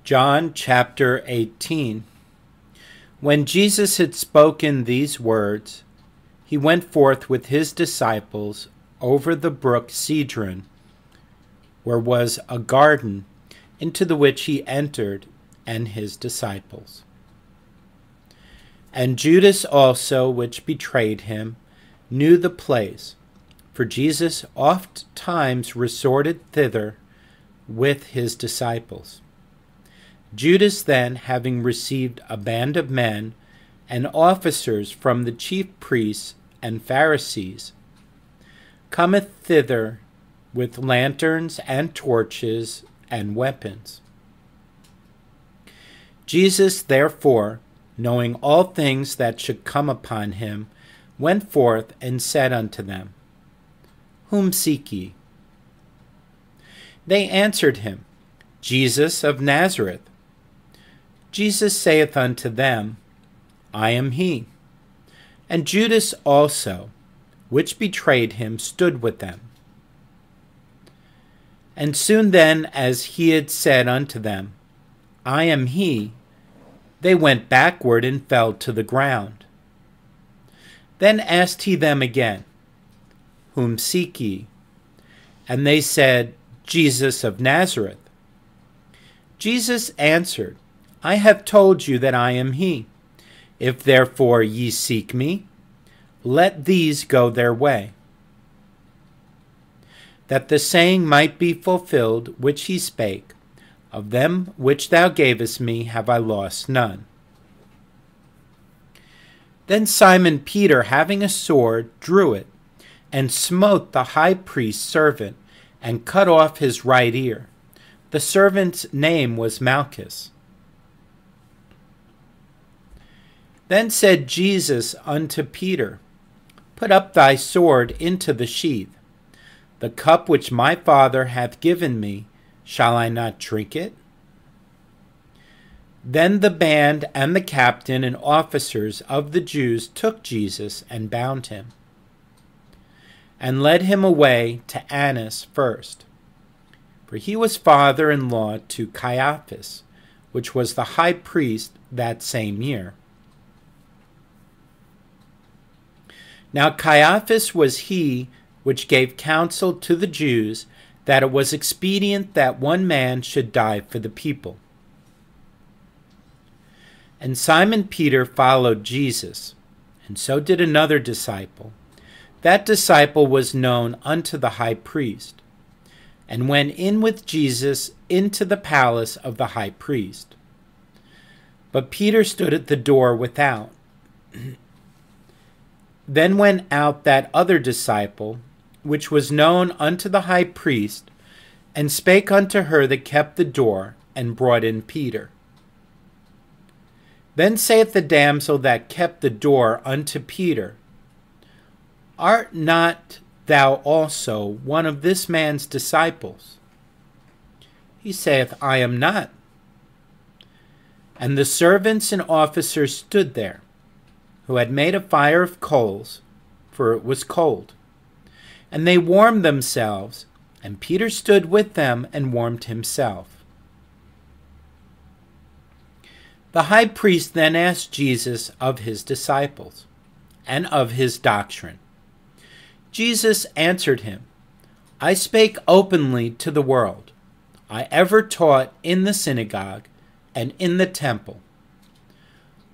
John chapter 18. When Jesus had spoken these words, he went forth with his disciples over the brook Cedron, where was a garden, into the which he entered, and his disciples. And Judas also, which betrayed him, knew the place, for Jesus oft times resorted thither with his disciples. Judas then, having received a band of men and officers from the chief priests and Pharisees, cometh thither with lanterns and torches and weapons. Jesus, therefore, knowing all things that should come upon him, went forth and said unto them, Whom seek ye? They answered him, Jesus of Nazareth. Jesus saith unto them, I am he. And Judas also, which betrayed him, stood with them. And soon then, as he had said unto them, I am he, they went backward and fell to the ground. Then asked he them again, Whom seek ye? And they said, Jesus of Nazareth. Jesus answered, I have told you that I am he. If therefore ye seek me, let these go their way. That the saying might be fulfilled which he spake, Of them which thou gavest me have I lost none. Then Simon Peter, having a sword, drew it, and smote the high priest's servant, and cut off his right ear. The servant's name was Malchus. Then said Jesus unto Peter, Put up thy sword into the sheath. The cup which my Father hath given me, shall I not drink it? Then the band and the captain and officers of the Jews took Jesus and bound him, and led him away to Annas first, for he was father-in-law to Caiaphas, which was the high priest that same year. Now Caiaphas was he which gave counsel to the Jews that it was expedient that one man should die for the people. And Simon Peter followed Jesus, and so did another disciple. That disciple was known unto the high priest, and went in with Jesus into the palace of the high priest. But Peter stood at the door without. Then went out that other disciple, which was known unto the high priest, and spake unto her that kept the door, and brought in Peter. Then saith the damsel that kept the door unto Peter, Art not thou also one of this man's disciples? He saith, I am not. And the servants and officers stood there, who had made a fire of coals, for it was cold. And they warmed themselves, and Peter stood with them and warmed himself. The high priest then asked Jesus of his disciples, and of his doctrine. Jesus answered him, I spake openly to the world. I ever taught in the synagogue and in the temple,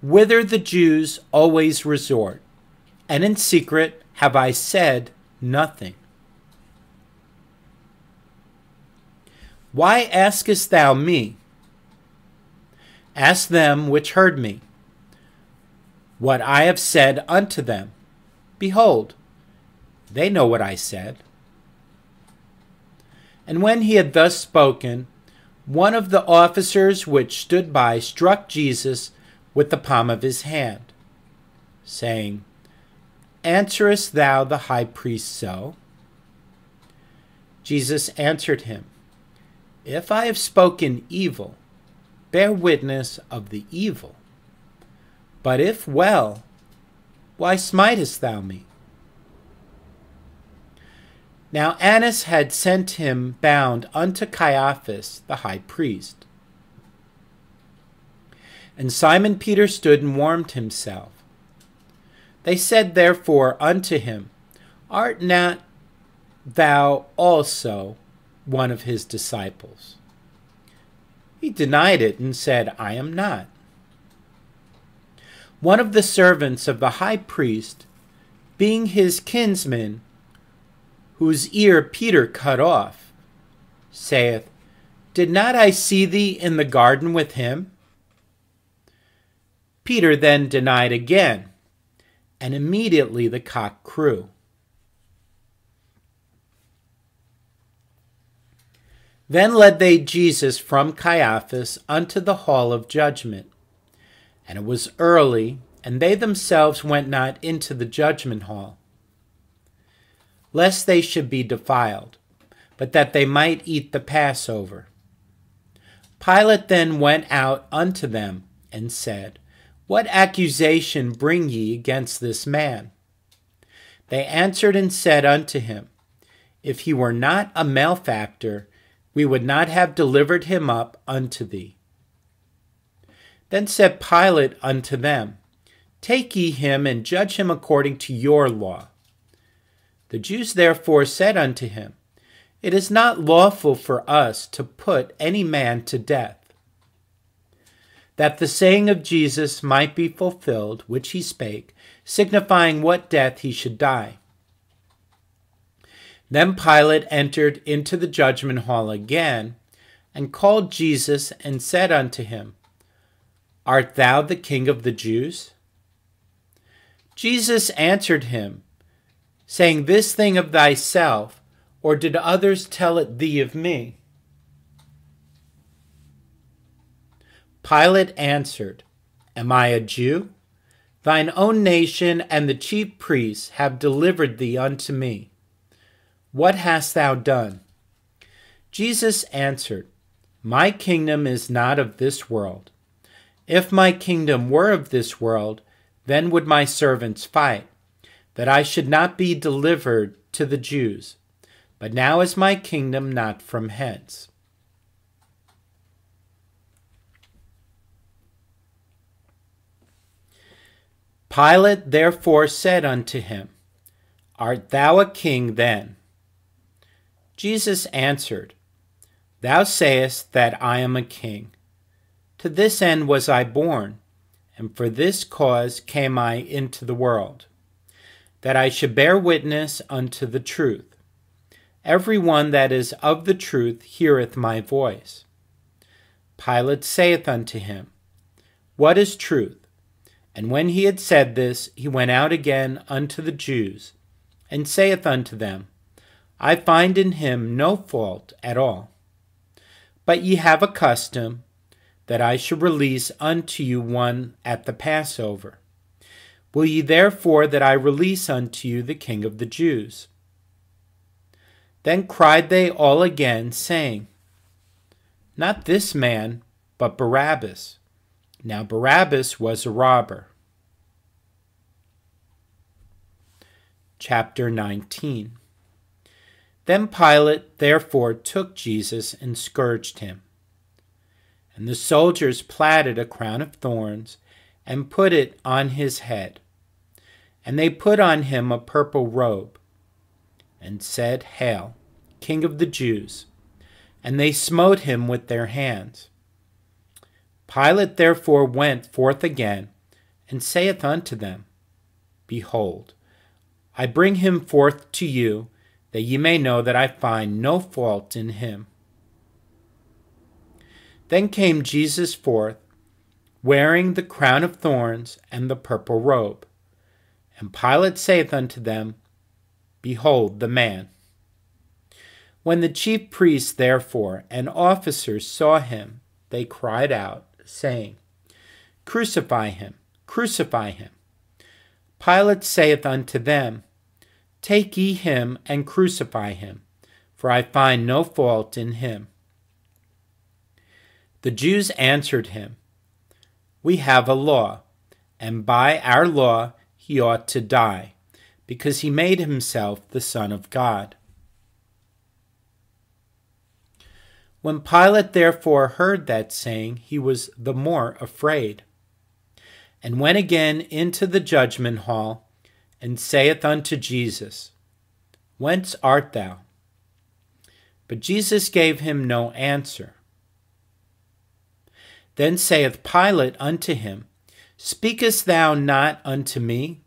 whither the Jews always resort, and in secret have I said nothing. Why askest thou me? Ask them which heard me, what I have said unto them. Behold, they know what I said. And when he had thus spoken, one of the officers which stood by struck Jesus with the palm of his hand, saying, Answerest thou the high priest so? Jesus answered him, If I have spoken evil, bear witness of the evil. But if well, why smitest thou me? Now Annas had sent him bound unto Caiaphas the high priest. And Simon Peter stood and warmed himself. They said therefore unto him, Art not thou also one of his disciples? He denied it and said, I am not. One of the servants of the high priest, being his kinsman, whose ear Peter cut off, saith, Did not I see thee in the garden with him? Peter then denied again, and immediately the cock crew. Then led they Jesus from Caiaphas unto the hall of judgment. And it was early, and they themselves went not into the judgment hall, lest they should be defiled, but that they might eat the Passover. Pilate then went out unto them, and said, What accusation bring ye against this man? They answered and said unto him, If he were not a malefactor, we would not have delivered him up unto thee. Then said Pilate unto them, Take ye him, and judge him according to your law. The Jews therefore said unto him, It is not lawful for us to put any man to death, that the saying of Jesus might be fulfilled, which he spake, signifying what death he should die. Then Pilate entered into the judgment hall again, and called Jesus, and said unto him, Art thou the King of the Jews? Jesus answered him, saying, This thing of thyself, or did others tell it thee of me? Pilate answered, Am I a Jew? Thine own nation and the chief priests have delivered thee unto me. What hast thou done? Jesus answered, My kingdom is not of this world. If my kingdom were of this world, then would my servants fight, that I should not be delivered to the Jews. But now is my kingdom not from hence. Pilate therefore said unto him, Art thou a king then? Jesus answered, Thou sayest that I am a king. To this end was I born, and for this cause came I into the world, that I should bear witness unto the truth. Every one that is of the truth heareth my voice. Pilate saith unto him, What is truth? And when he had said this, he went out again unto the Jews, and saith unto them, I find in him no fault at all. But ye have a custom, that I should release unto you one at the Passover. Will ye therefore that I release unto you the King of the Jews? Then cried they all again, saying, Not this man, but Barabbas. Now Barabbas was a robber. Chapter 19. Then Pilate therefore took Jesus and scourged him. And the soldiers platted a crown of thorns and put it on his head. And they put on him a purple robe, and said, Hail, King of the Jews! And they smote him with their hands. Pilate therefore went forth again, and saith unto them, Behold, I bring him forth to you, that ye may know that I find no fault in him. Then came Jesus forth, wearing the crown of thorns and the purple robe. And Pilate saith unto them, Behold the man. When the chief priests therefore and officers saw him, they cried out, saying, Crucify him, crucify him. Pilate saith unto them, Take ye him and crucify him, for I find no fault in him. The Jews answered him, We have a law, and by our law he ought to die, because he made himself the Son of God. When Pilate therefore heard that saying, he was the more afraid. and went again into the judgment hall, and saith unto Jesus, Whence art thou? But Jesus gave him no answer. Then saith Pilate unto him, Speakest thou not unto me?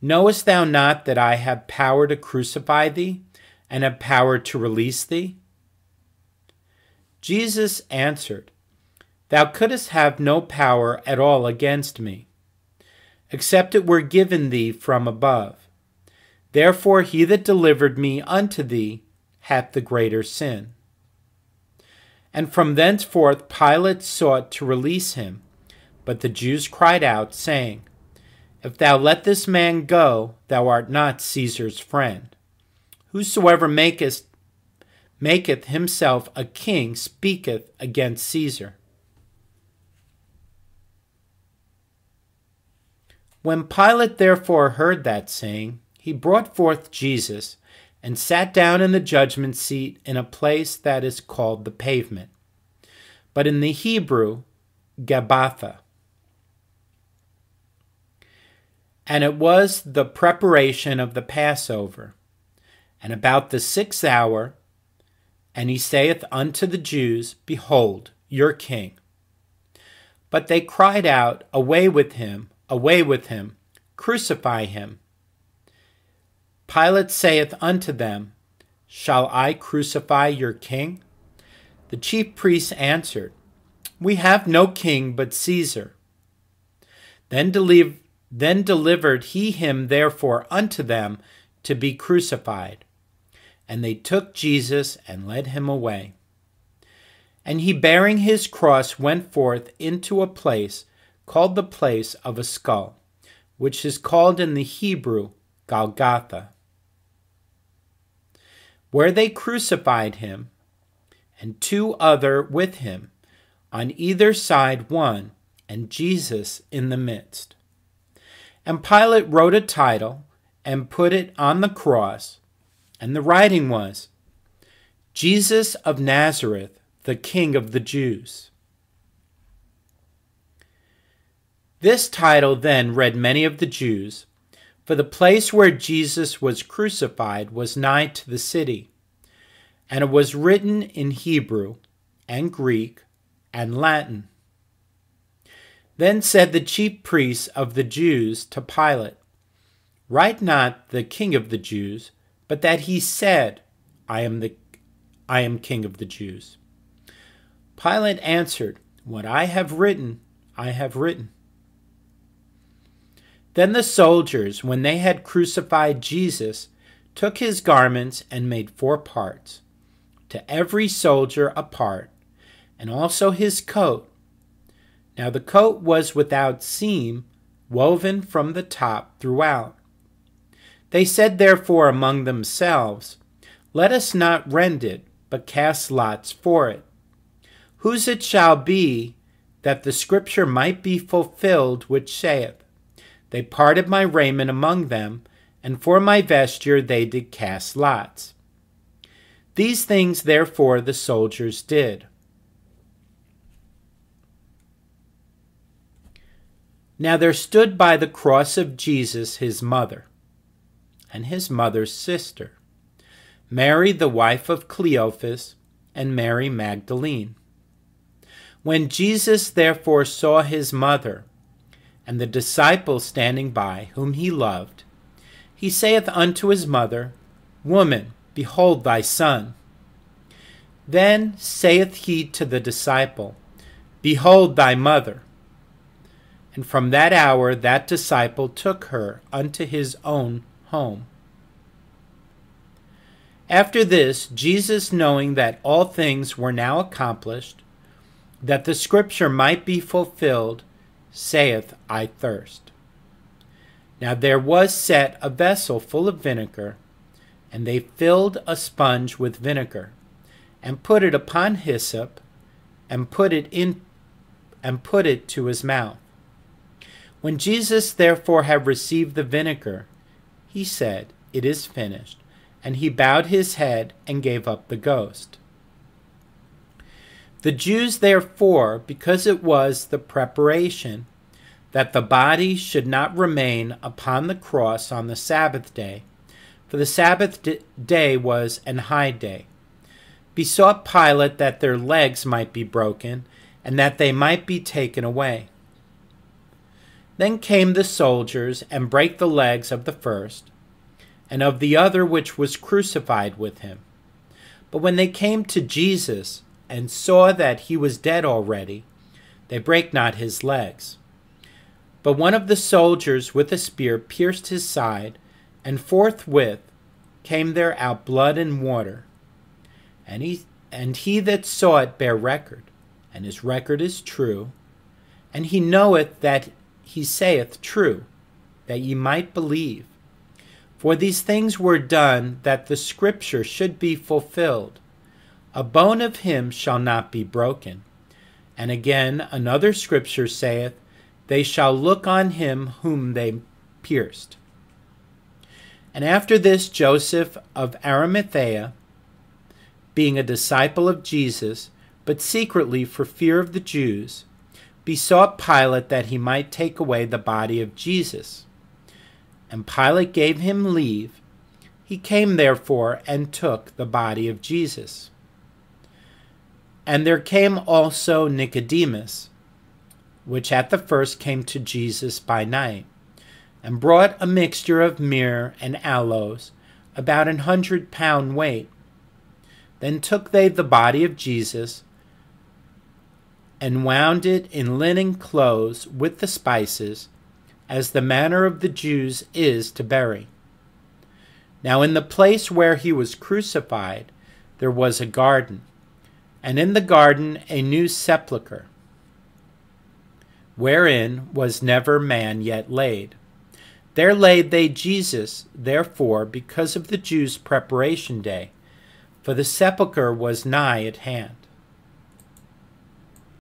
Knowest thou not that I have power to crucify thee, and have power to release thee? Jesus answered, Thou couldst have no power at all against me, except it were given thee from above. Therefore he that delivered me unto thee hath the greater sin. And from thenceforth Pilate sought to release him, but the Jews cried out, saying, If thou let this man go, thou art not Caesar's friend. Whosoever maketh himself a king speaketh against Caesar. When Pilate therefore heard that saying, he brought forth Jesus, and sat down in the judgment seat in a place that is called the Pavement, but in the Hebrew, Gabbatha. And it was the preparation of the Passover, and about the 6th hour, and he saith unto the Jews, Behold, your king. But they cried out, Away with him, crucify him. Pilate saith unto them, Shall I crucify your king? The chief priests answered, We have no king but Caesar. Then delivered he him therefore unto them to be crucified. And they took Jesus and led him away. And he, bearing his cross, went forth into a place called the place of a skull, which is called in the Hebrew Golgotha, where they crucified him, and 2 other with him, on either side one, and Jesus in the midst. And Pilate wrote a title, and put it on the cross, and the writing was, Jesus of Nazareth, the King of the Jews. This title then read many of the Jews, for the place where Jesus was crucified was nigh to the city, and it was written in Hebrew and Greek and Latin. Then said the chief priests of the Jews to Pilate, Write not the King of the Jews, but that he said, I am King of the Jews. Pilate answered, What I have written, I have written. Then the soldiers, when they had crucified Jesus, took his garments and made 4 parts, to every soldier a part, and also his coat. Now the coat was without seam, woven from the top throughout. They said therefore among themselves, Let us not rend it, but cast lots for it, whose it shall be, that the scripture might be fulfilled, which saith, They parted my raiment among them, and for my vesture they did cast lots. These things therefore the soldiers did. Now there stood by the cross of Jesus his mother, and his mother's sister, Mary the wife of Cleophas, and Mary Magdalene. When Jesus therefore saw his mother, and the disciple standing by, whom he loved, he saith unto his mother, Woman, behold thy son. Then saith he to the disciple, Behold thy mother. And from that hour that disciple took her unto his own home. After this, Jesus, knowing that all things were now accomplished, that the scripture might be fulfilled, saith, I thirst. Now there was set a vessel full of vinegar, and they filled a sponge with vinegar, and put it upon hyssop, and put it to his mouth. When Jesus therefore had received the vinegar, he said, It is finished. And he bowed his head and gave up the ghost. The Jews therefore, because it was the preparation, that the body should not remain upon the cross on the Sabbath day, for the Sabbath day was an high day, besought Pilate that their legs might be broken, and that they might be taken away. Then came the soldiers, and brake the legs of the first, and of the other which was crucified with him. But when they came to Jesus, and saw that he was dead already, they brake not his legs. But one of the soldiers with a spear pierced his side, and forthwith came there out blood and water. And he that saw it bare record, and his record is true, and he knoweth that he saith true, that ye might believe. For these things were done, that the scripture should be fulfilled. A bone of him shall not be broken. And again another scripture saith, they shall look on him whom they pierced. And after this Joseph of Arimathea, being a disciple of Jesus, but secretly for fear of the Jews, besought Pilate that he might take away the body of Jesus. And Pilate gave him leave. He came therefore and took the body of Jesus. And there came also Nicodemus, which at the first came to Jesus by night, and brought a mixture of myrrh and aloes, about 100 pound weight. Then took they the body of Jesus, and wound it in linen clothes with the spices, as the manner of the Jews is to bury. Now in the place where he was crucified there was a garden, and in the garden a new sepulchre, wherein was never man yet laid. There laid they Jesus, therefore, because of the Jews' preparation day, for the sepulchre was nigh at hand.